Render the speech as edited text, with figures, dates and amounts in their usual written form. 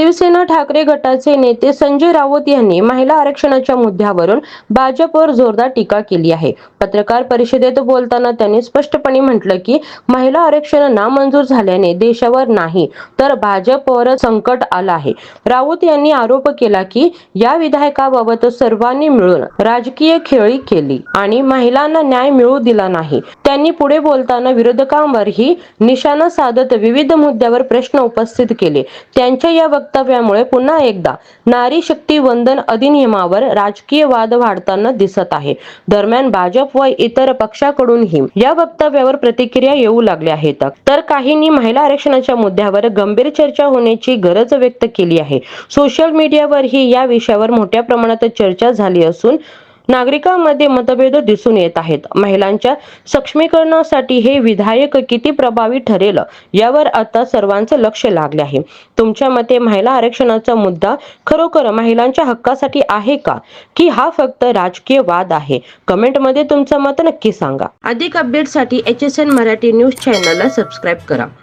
शिवसेना ठाकरे गटाचे नेते संजय राऊत यांनी महिला आरक्षणाच्या मुद्द्यावरून भाजपवर जोरदार टीका केली आहे. पत्रकार परिषदेत बोलताना त्यांनी स्पष्टपणे म्हटलं की महिला आरक्षण नामंजूर झाल्याने देशावर नाही तर भाजपवर संकट आलं आहे. राऊत यांनी आरोप केला की या विधेयकाबाबत सर्वांनी मिळून राजकीय खेळी केली आणि महिलांना न्याय मिळू दिला नाही. त्यांनी पुढे बोलताना विरोधकांवरही निशाणा साधत विविध मुद्द्यावर प्रश्न उपस्थित केले. त्यांच्या या वक्तव्यामुळे पुन्हा एकदा नारी शक्ती वंदन अधिनियमावर राजकीय वाद वाढताना दिसत आहे. दरम्यान भाजप व इतर पक्षाकडूनही या वक्तव्यावर प्रतिक्रिया येऊ लागल्या आहेत. तर काहींनी महिला आरक्षणाच्या मुद्द्यावर गंभीर चर्चा होण्याची गरज व्यक्त केली आहे. सोशल मीडियावरही या विषयावर मोठ्या प्रमाणात चर्चा झाली असून नागरिकांमध्ये मतभेद दिसून येत आहेत. महिलांच्या सक्षमीकरणासाठी हे विधेयक किती प्रभावी ठरेल यावर आता सर्वांचं लक्ष लागले आहे. तुमच्या मते महिला आरक्षणाचा मुद्दा खरोखर महिलांच्या हक्कासाठी आहे का की हा फक्त राजकीय वाद आहे? कमेंटमध्ये तुमचं मत नक्की सांगा. अधिक अपडेटसाठी HSN मराठी न्यूज चॅनलला सबस्क्राईब करा.